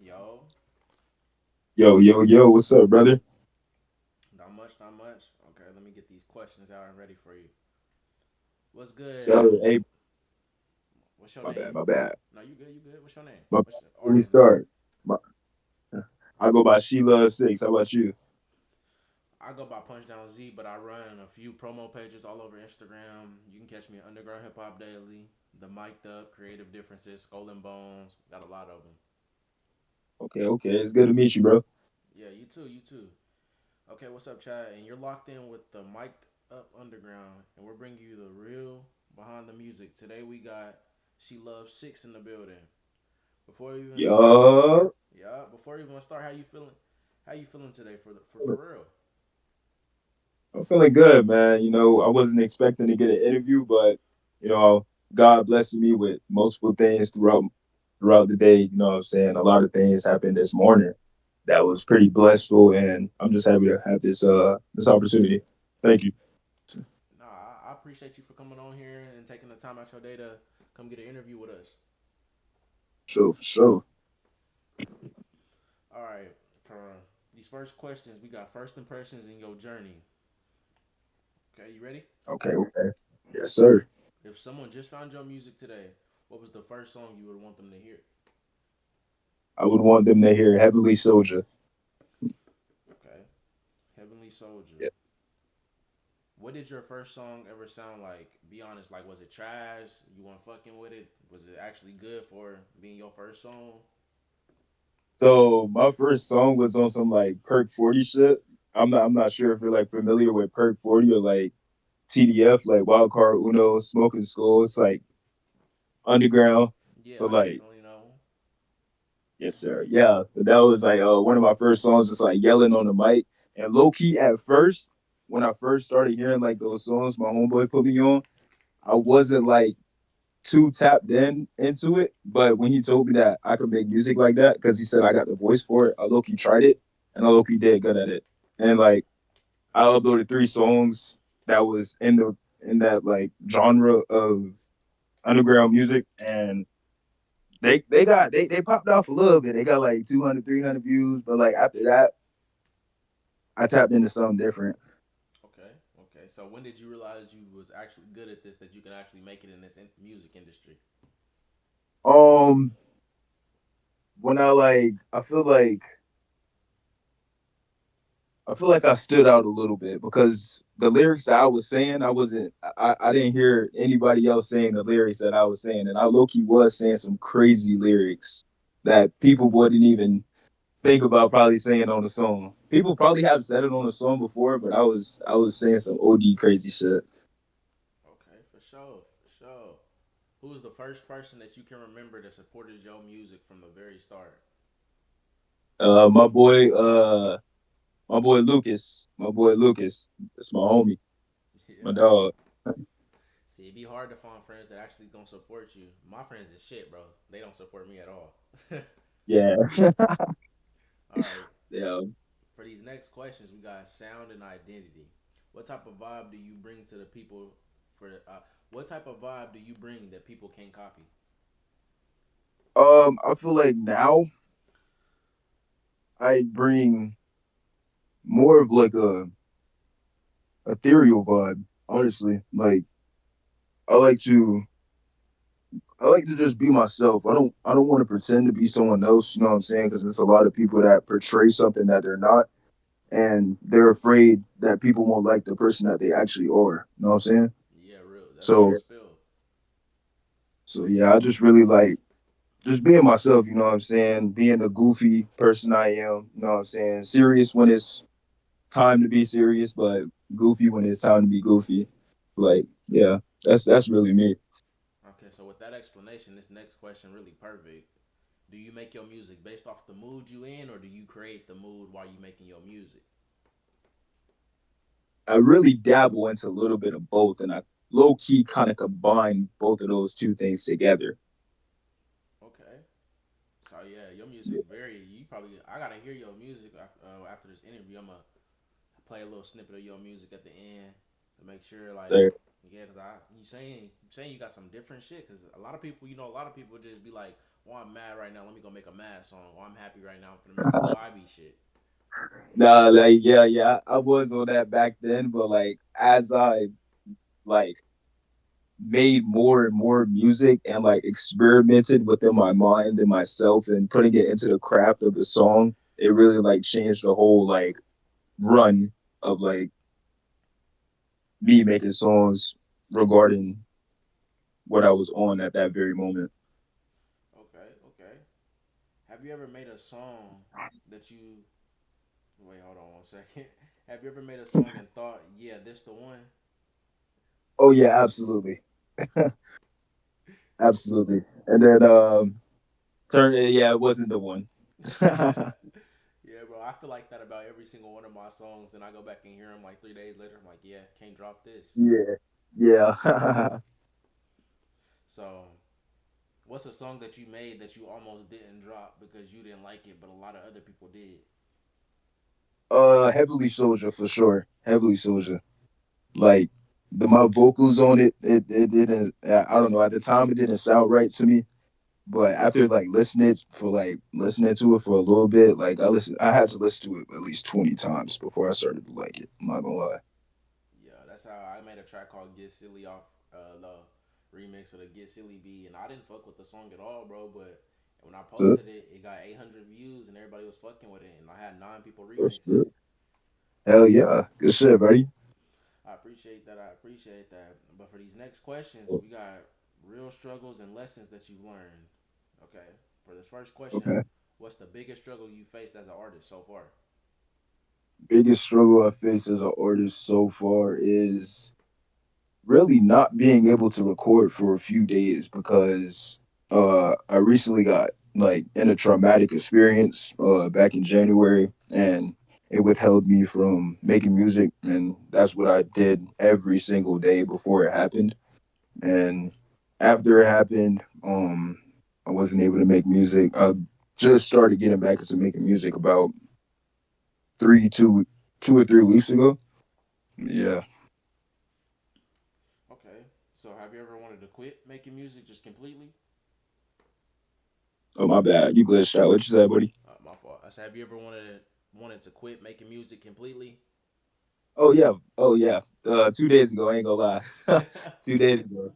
Yo, Yo, yo, yo, what's up, brother? not much, not much. Okay, let me get these questions out and ready for you. What's good? Yo, hey, What's your my bad, name? my bad. No, you good, you good. What's your name? My bad. What's your Let me artist name? start. My, I go by sheluv6ixx. How about you? I go by Punch Down Z, but I run a few promo pages all over Instagram. You can catch me at Underground Hip Hop Daily, The Mic'd Up, Creative Differences, Skull and Bones. Got a lot of them. Okay, okay. It's good to meet you, bro. Yeah, you too, you too. Okay, what's up, Chad? And you're locked in with the Mic'd Up Underground, and we're bringing you the real behind the music. Today we got She Loves Six in the building. Before we even start, Yo, yeah. Before we even start, how you feeling? How you feeling today for real? I'm feeling good, man. I wasn't expecting to get an interview, but you know, God blessed me with multiple things throughout the day. You know what I'm saying? A lot of things happened this morning that was pretty blissful, and I'm just happy to have this opportunity. Thank you. Nah, I appreciate you for coming on here and taking the time out your day to come get an interview with us. Sure, for sure. All right, for these first questions, we got first impressions in your journey. Okay, you ready? Okay, okay. Yes, sir. If someone just found your music today, what was the first song you would want them to hear? I would want them to hear Heavenly Soldier. Okay, Heavenly Soldier. Yeah. What did your first song ever sound like? Be honest, like was it trash? You weren't fucking with it? Was it actually good for being your first song? So my first song was on some like Perk 40 shit. I'm not sure if you're like familiar with Perk 40 or like TDF, like Wild Card Uno, Smoking Skull. It's like underground. Yeah, But I like, definitely know. yes, sir. Yeah. But that was like one of my first songs, just like yelling on the mic. And low key at first, when I first started hearing like those songs my homeboy put me on, I wasn't like too tapped into it. But when he told me that I could make music like that, because he said I got the voice for it, I low key tried it and I low key did good at it. And like I uploaded 3 songs that was in that like genre of underground music, and they popped off a little bit. They got like 200, 300 views, but like after that, I tapped into something different. Okay, okay. So when did you realize you was actually good at this? That you can actually make it in this music industry? Um, when I feel like I stood out a little bit because the lyrics that I was saying, I didn't hear anybody else saying the lyrics that I was saying, and I low key was saying some crazy lyrics that people wouldn't even think about probably saying on the song. People probably have said it on the song before, but I was saying some OD crazy shit. Okay, for sure, for sure. Who was the first person that you can remember that supported your music from the very start? Uh, my boy, uh, my boy Lucas, that's my homie, my Yeah. dog. See, it'd be hard to find friends that actually gonna support you. My friends is shit, bro. They don't support me at all. Yeah, All right. yeah. For these next questions, we got sound and identity. What type of vibe do you bring to the people? For what type of vibe do you bring that people can't copy? I feel like now I bring more of like a ethereal vibe. Honestly, like I like to I like to just be myself. I don't want to pretend to be someone else. You know what I'm saying? Because there's a lot of people that portray something that they're not, and they're afraid that people won't like the person that they actually are. You know what I'm saying? Yeah, real. That's real So spill. so yeah, I just really like just being myself. You know what I'm saying? Being the goofy person I am. You know what I'm saying? Serious when it's time to be serious, but goofy when it's time to be goofy. Like yeah, that's really me. Okay, so with that explanation, this next question really perfect. Do you make your music based off the mood you in, or do you create the mood while you making your music? I really dabble into a little bit of both, and I low key kind of combine both of those two things together. Okay. So yeah, your music very. You probably. I gotta hear your music after this interview. I'm gonna play a little snippet of your music at the end to make sure like There. Yeah, cause you saying you got some different shit. Cause a lot of people, a lot of people just be like, "Well, I'm mad right now. Let me go make a mad song." Or I'm happy right now. I'm gonna make some vibey shit. Nah, like yeah, I was on that back then, but like as I like made more and more music and like experimented within my mind and myself and putting it into the craft of the song, it really like changed the whole like run of like me making songs regarding what I was on at that very moment. Okay, okay. Have you ever made a song that you wait? Hold on one second. Have you ever made a song and thought, "Yeah, this the one"? Oh yeah, absolutely. Absolutely. And then yeah, it wasn't the one. Yeah, bro. I feel like that about every single one of my songs. And I go back and hear them like 3 days later. I'm like, yeah, can't drop this. Yeah. Yeah. So, what's a song that you made that you almost didn't drop because you didn't like it, but a lot of other people did? Heavily Soldier for sure. Heavily Soldier. Like my vocals on it didn't. I don't know. At the time, it didn't sound right to me. But after like listening to it for a little bit, like I had to listen to it at least 20 times before I started to like it. I'm not gonna lie. Yeah, that's how I made a track called "Get Silly" off the remix of the "Get Silly" B, and I didn't fuck with the song at all, bro. But when I So, posted it, it got 800 views, and everybody was fucking with it, and I had 9 people that's remix good. it. Hell yeah, good shit, buddy. I appreciate that. I appreciate that. But for these next questions, we got real struggles and lessons that you've learned. Okay. For this first question, Okay. what's the biggest struggle you faced as an artist so far? Biggest struggle I face as an artist so far is really not being able to record for a few days because I recently got like in a traumatic experience back in January, and it withheld me from making music, and that's what I did every single day before it happened. And after it happened, I wasn't able to make music. I just started getting back into making music about 2 or 3 weeks ago. Yeah. Okay. So have you ever wanted to quit making music just completely? Oh my bad. You glitched out. What you said, buddy? My fault. I said, have you ever wanted to quit making music completely? Oh yeah. Oh yeah. 2 days ago, I ain't gonna lie. 2 days ago.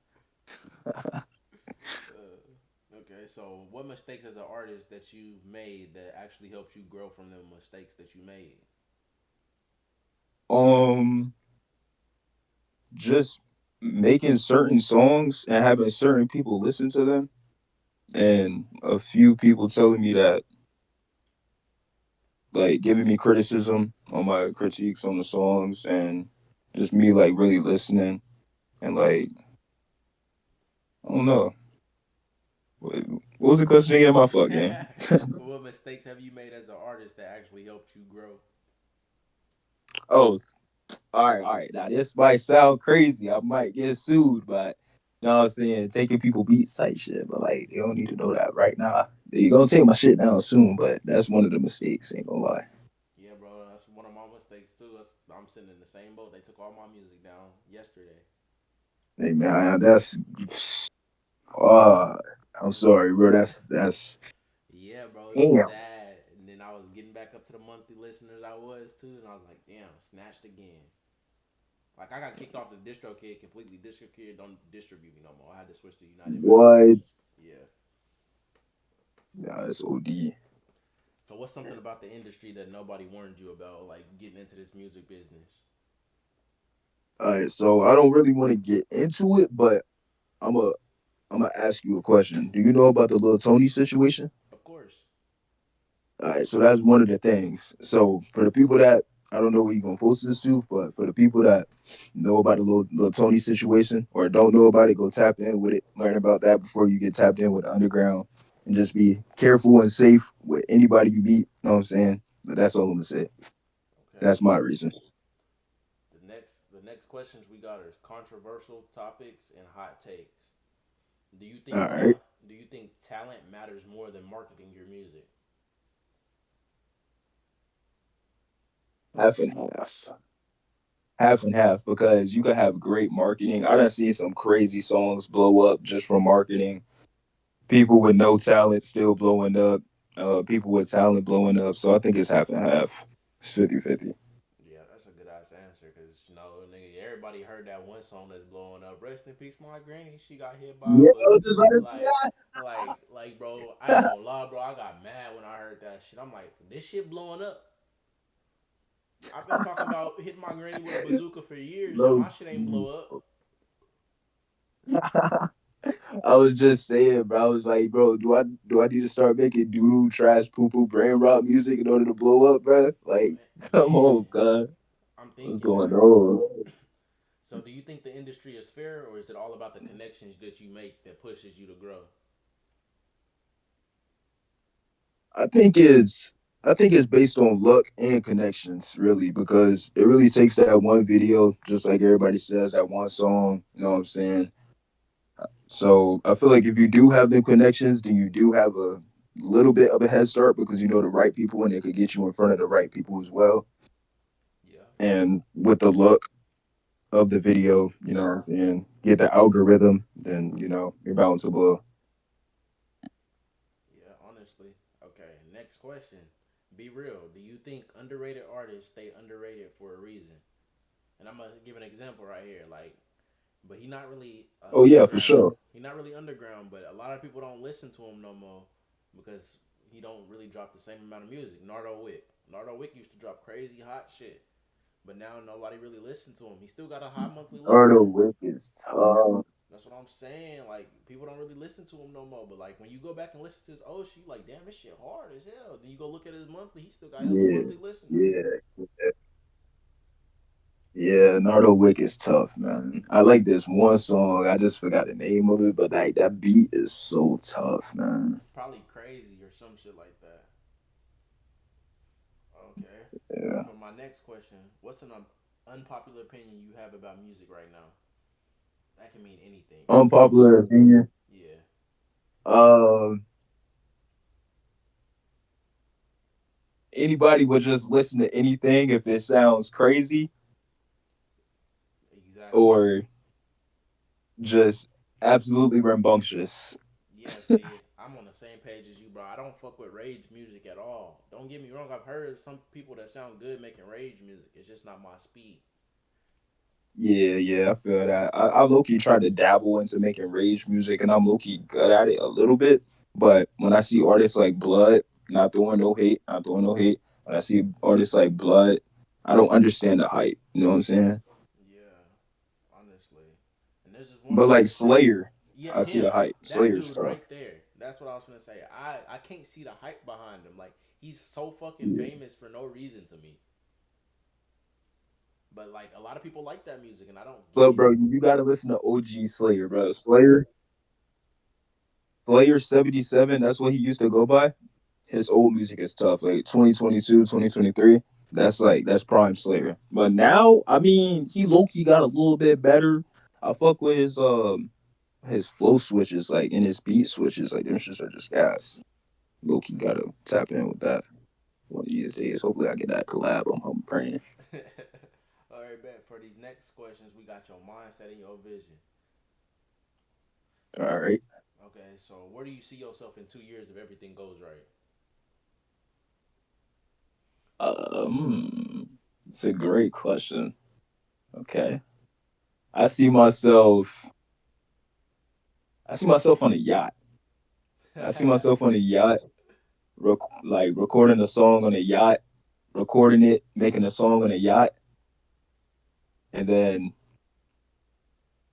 Okay. So what mistakes as an artist that you made that actually helped you grow from the mistakes that you made? um, just making certain songs and having certain people listen to them, and a few people telling me that, like giving me criticism on my critiques on the songs, and just me like really listening and like I don't know. What was the question again? My fault, gang. What mistakes have you made as an artist that actually helped you grow? Oh, all right. Now this might sound crazy. I might get sued, but you know what I'm saying, taking people beats type shit. But like, they don't need to know that right now. They gonna take my shit down soon, but that's one of the mistakes. Ain't gonna lie. Yeah, bro, that's one of my mistakes too. I'm sitting in the same boat. They took all my music down yesterday. Hey man, that's. Uh, I'm sorry, bro. That's. Yeah, bro, it was Damn. sad. And then I was getting back up to the monthly listeners I was too, and I was like, damn, snatched again. Like I got kicked off the DistroKid completely. DistroKid don't distribute me no more. I had to switch to United Masters. What? Yeah. Nah, that's OD. So what's something about the industry that nobody warned you about, like getting into this music business? All right, so I don't really want to get into it, but I'm a I'm gonna ask you a question. Do you know about the little Tony situation? Of course. All right, so that's one of the things. So for the people that I don't know where you're gonna post this to, but for the people that know about the little Tony situation or don't know about it, go tap in with it. Learn about that before you get tapped in with the underground, and just be careful and safe with anybody you meet. Know what I'm saying? But that's all I'm gonna say. Okay. That's my reason. The next questions we got are controversial topics and hot takes. Do you All think right, talent do you think talent matters more than marketing your music? half and half. half and half because you could have great marketing. I done seen some crazy songs blow up just from marketing. People with no talent still blowing up. People with talent blowing up. So I think it's half and half. It's 50-50. Yeah, that's a good ass answer because nigga, everybody heard that one song that's blowing up. Rest in peace, my granny. She got hit by a Yeah, I bus. was just about to say Like, that. bro. I ain't gonna lie, bro. I got mad when I heard that shit. I'm like, this shit blowing up. I've been talking about hitting my granny with a bazooka for years, and Low my shit ain't key. blow up. I was just saying, bro. I was like, bro, do I need to start making doodle trash poo poo brain rot music in order to blow up, bro? Like, come Man, on, God, I'm what's thinking going like. on? So, do you think the industry is fair, or is it all about the connections that you make that pushes you to grow? I think it's I think it's based on luck and connections, really, because it really takes that one video, just like everybody says, that one song. You know what I'm saying? So I feel like if you do have them connections, then you do have a little bit of a head start because you know the right people and it could get you in front of the right people as well. Yeah, And with the luck of the video, you know what I'm saying, get the algorithm, then you're bound to blow. yeah. Honestly, okay. Next question. Be real. Do you think underrated artists stay underrated for a reason? And I'm gonna give an example right here. Like, but he not really Oh yeah, for underground. sure. He not really underground, but a lot of people don't listen to him no more because he don't really drop the same amount of music. Nardo Wick. Nardo Wick used to drop crazy hot shit, but now nobody really listen to him. He still got a high monthly Arno listener. Wick is tough. That's what I'm saying. Like people don't really listen to him no more. But like when you go back and listen to his old shit, you like, damn, this shit hard as hell. Then you go look at his monthly, he still got hella Yeah, monthly listeners. yeah, yeah. Nardo Wick is tough, man. I like this one song. I just forgot the name of it, but like that beat is so tough, man. Probably crazy or some shit like that. Okay. Yeah. For my next question, what's an unpopular opinion you have about music right now? That can mean anything. Unpopular opinion. Yeah, Um, Anybody would just listen to anything if it sounds crazy exactly. or just absolutely rambunctious. Yeah, see, I'm on the same page as you, bro. I don't fuck with rage music at all. Don't get me wrong. I've heard some people that sound good making rage music. It's just not my speed. Yeah, yeah, I feel that. I low key tried to dabble into making rage music, and I'm low key good at it a little bit. But when I see artists like Blood, not throwing no hate, not throwing no hate. When I see artists like Blood, I don't understand the hype. You know what I'm saying? Yeah, honestly. And there's just one But like artist. Slayer, Yeah, I see the him. hype. That Slayer's dude tough. right there. That's what I was gonna say. I can't see the hype behind him. Like he's so fucking Yeah. famous for no reason to me. But like a lot of people like that music, and I don't get So, it. bro, you gotta listen to OG Slayer, bro. Slayer 77. That's what he used to go by. His old music is tough, like 2022, 2023. That's prime Slayer. But now, I mean, he low key got a little bit better. I fuck with his flow switches, like in his beat switches, like them shits are just gas. Low key gotta tap in with that one of these days. Hopefully, I get that collab. I'm praying. All right, bet. For these next questions, we got your mindset and your vision. All right. Okay, so where do you see yourself in 2 years if everything goes right? It's a great question. Okay, I see myself. I see myself on a yacht. I see myself on a yacht, like recording a song on a yacht, recording it, making a song on a yacht, and then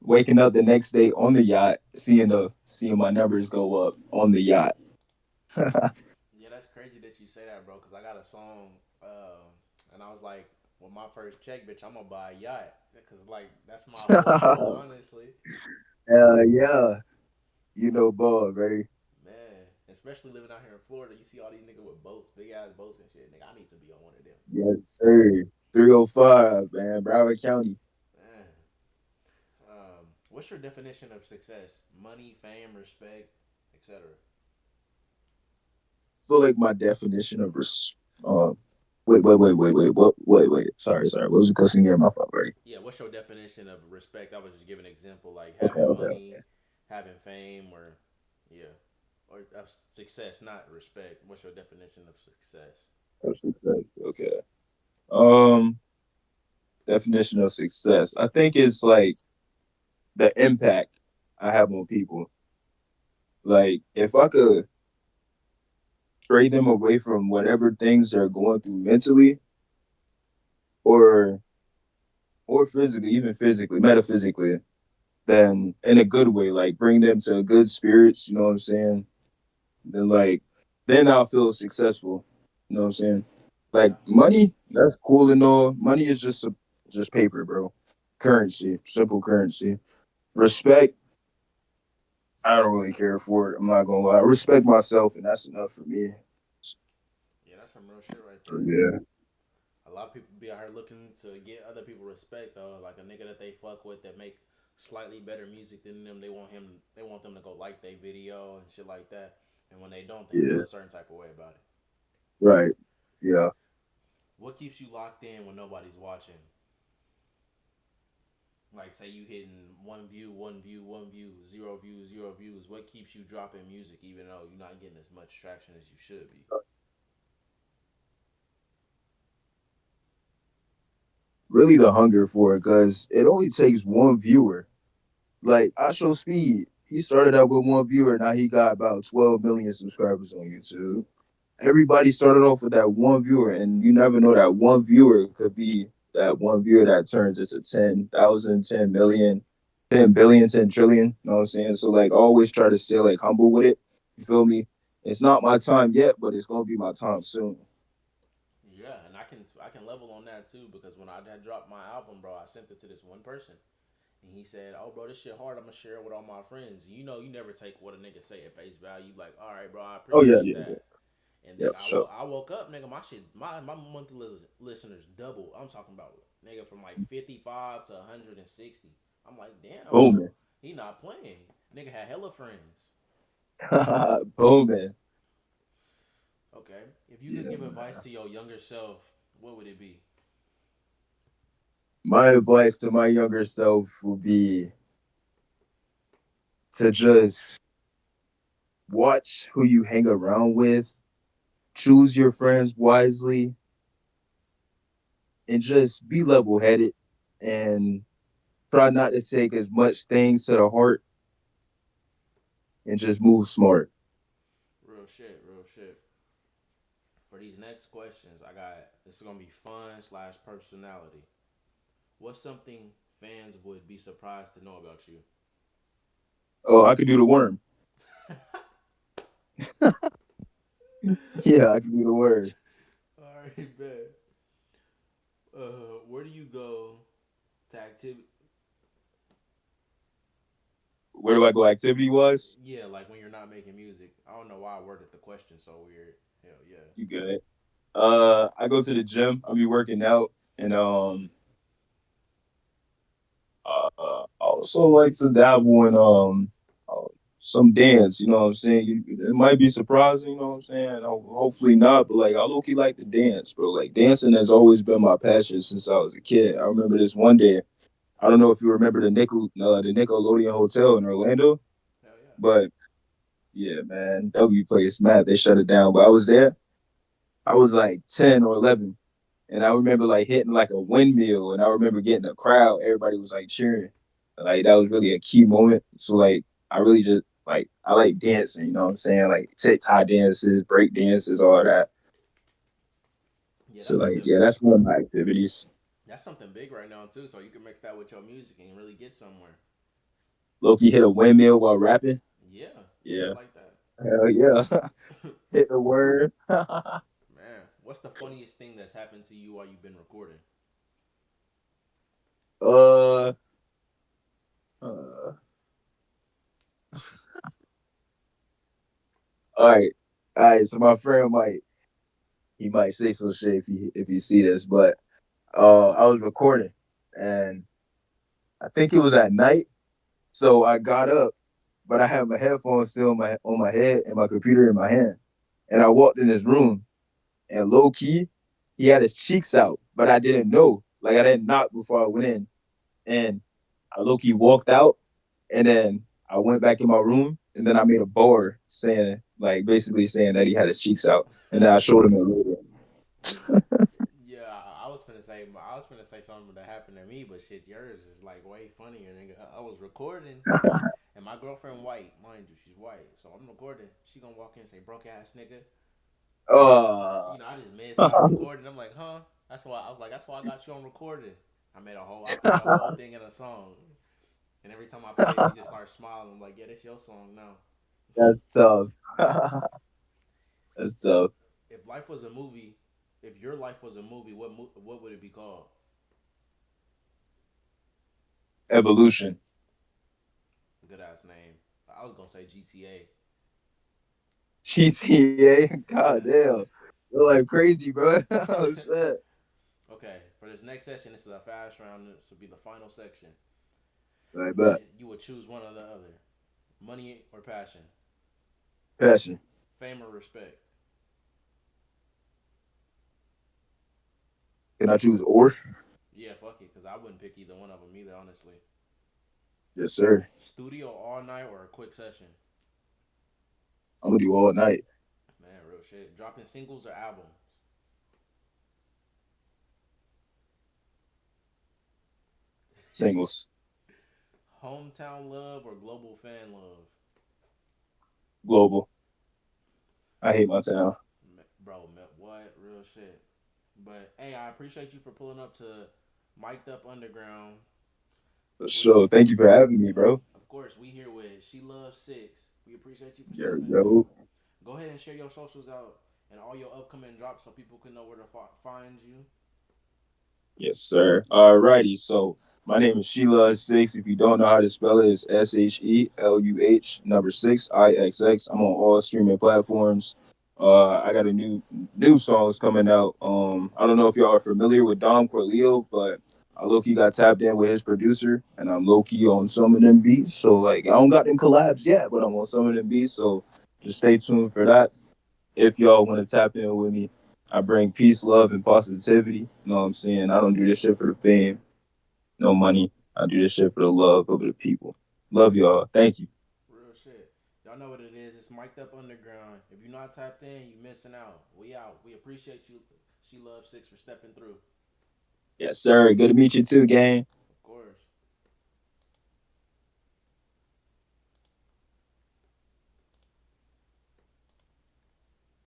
waking up the next day on the yacht, seeing my numbers go up on the yacht. Yeah, that's crazy that you say that, bro. Cause I got a song, and I was like, "Well, my first check, bitch, I'm gonna buy a yacht." Cause like that's my whole goal, honestly. Yeah, you know, ball, ready? Man, especially living out here in Florida, you see all these niggas with boats, big ass boats and shit. Nigga, I need to be on one of them. Yes, sir. 305, man, Broward County. Man, what's your definition of success? Money, fame, respect, etc. Feel like my definition of Wait. Wait. Sorry. What was the question again? My fault, right? Yeah, what's your definition of respect? I was just giving an example, like Okay, having okay. money, having fame, or yeah, or success, not respect. What's your definition of success? Of success. Okay. Um, definition of success. I think it's like the impact I have on people. Like if I could trade them away from whatever things they're going through mentally or physically, even physically, metaphysically, then in a good way, like bring them to good spirits, you know what I'm saying? Then like then I'll feel successful. You know what I'm saying? Like Yeah, money, that's cool and all. Money is just paper, bro. Currency, simple currency. Respect, I don't really care for it. I'm not gonna lie. I respect myself, and that's enough for me. yeah, that's some real shit right So, there. yeah, A lot of people be out here looking to get other people respect though, like a nigga that they fuck with that make slightly better music than them. They want them to go like their video and shit like that. And when they don't, they feel yeah, a certain type of way about it. right, yeah. What keeps you locked in when nobody's watching? Like say you hitting one view, zero views. What keeps you dropping music even though you're not getting as much traction as you should be? Really, the hunger for it, cause it only takes one viewer. Like I show Speed, he started out with one viewer, now he got about 12 million subscribers on YouTube. Everybody started off with that one viewer, and you never know that one viewer could be that one viewer that turns into 10,000, 10 million, 10 billion, 10 trillion. You know what I'm saying? So like always try to stay like humble with it. You feel me? It's not my time yet, but it's gonna be my time soon. Yeah, and I can level on that too because when I had dropped my album, bro, I sent it to this one person. And he said, "Oh, bro, this shit hard. I'm gonna share it with all my friends." You know, you never take what a nigga say at face value. Like, all right, bro, I Oh yeah, appreciate yeah, that. And yeah, nigga, for sure. I woke up, nigga, my shit, my monthly listeners doubled. I'm talking about nigga from like 55 to 160. I'm like, damn, bro, Booming. he not playing. Nigga had hella friends. Booming. Okay, if you could Yeah, give advice man. to your younger self, what would it be? My advice to my younger self would be to just watch who you hang around with, choose your friends wisely, and just be level headed and try not to take as much things to the heart and just move smart. Real shit, real shit. For these next questions, I got this is gonna be fun slash personality. What's something fans would be surprised to know about you? Oh, I could do the worm. Yeah, I could do the worm. All right, bet. Where do you go to activity? Where do I go activity wise? Yeah, like when you're not making music. I don't know why I worded the question so weird. Hell yeah. You good. I go to the gym. I'll be working out and I also like to dabble in uh, some dance. You know what I'm saying? It might be surprising. You know what I'm saying? Hopefully not, but like I low key like to dance, bro. Like dancing has always been my passion since I was a kid. I remember this one day. I don't know if you remember the Nickelodeon Hotel in Orlando, Hell yeah. but yeah, man, W place, Matt, they shut it down. But I was there. I was like 10 or 11. And I remember like hitting like a windmill, and I remember getting a crowd. Everybody was like cheering. Like that was really a key moment. So like I really just like I like dancing. You know what I'm saying? Like TikTok dances, break dances, all that. Yeah, So like yeah, that's one of my activities. that's something big right now too. So you can mix that with your music and really get somewhere. Loki hit a windmill while rapping. Yeah, shit Yeah, like that. hell yeah, hit the word. Man, what's the funniest thing that's happened to you while you've been recording? uh, uh, all right, all right. So my friend might say some shit if he see this, but I was recording and I think it was at night. So I got up, but I had my headphones still on my head and my computer in my hand. And I walked in this room and low key, he had his cheeks out, but I didn't know. Like I didn't knock before I went in, and I low key walked out, and then I went back in my room, and then I made a bar saying, like, basically saying that he had his cheeks out, and then I showed him it later. Yeah, I was finna say, something that happened to me, but shit, yours is like way funnier, nigga. I was recording, and my girlfriend white, mind you, she's white, so I'm recording. She gonna walk in and say, "Broke ass nigga." I just, Uh, I just mid stop recording. I'm like, huh? That's why I was like, that's why I got you on recording. I played the whole thing in a song, and every time I play it, she just starts smiling. I'm like, yeah, this your song now. that's tough. That's If tough. if life was a movie, if your life was a movie, what would it be called? Evolution. Good ass name. I was gonna say GTA. GTA. God damn. You're like crazy, bro. Oh shit. Okay, for this next session, this is a fast round. This will be the final section. Like that. You would choose one or the other: money or passion, Passion. fame or respect. Can I choose or? Yeah, fuck it, cause I wouldn't pick either one of them either, honestly. Yes, sir. Studio all night or a quick session. I'm gonna do all night. Man, real shit. Dropping singles or albums. Singles. Hometown love or global fan love. Global. I hate my town. Bro, what? Real shit. But hey, I appreciate you for pulling up to Mic'd Up Underground. For We, sure. Thank you for having me, bro. of course, we here with She Loves 6ixx. We appreciate you for Yo, stepping through. yo. Go ahead and share your socials out and all your upcoming drops so people can know where to find you. Yes, sir. Alrighty. So my name is sheluv6ixx. If you don't know how to spell it, it's SHELUH number 6IXX. I'm on all streaming platforms. I got a new songs coming out. I don't know if y'all are familiar with Dom Corleo, but I low key got tapped in with his producer, and I'm low key on some of them beats. So like I don't got them collabs yet, but I'm on some of them beats. So just stay tuned for that if y'all want to tap in with me. I bring peace, love, and positivity. You know what I'm saying? I don't do this shit for the fame, no money. I do this shit for the love of the people. Love y'all. Thank you. Real shit. Y'all know what it is. It's Mic'd Up Underground. If you're not tapped in, you missing out. We out. We appreciate you. She Loves 6 for stepping through. Yes, sir. Good to meet you too, gang.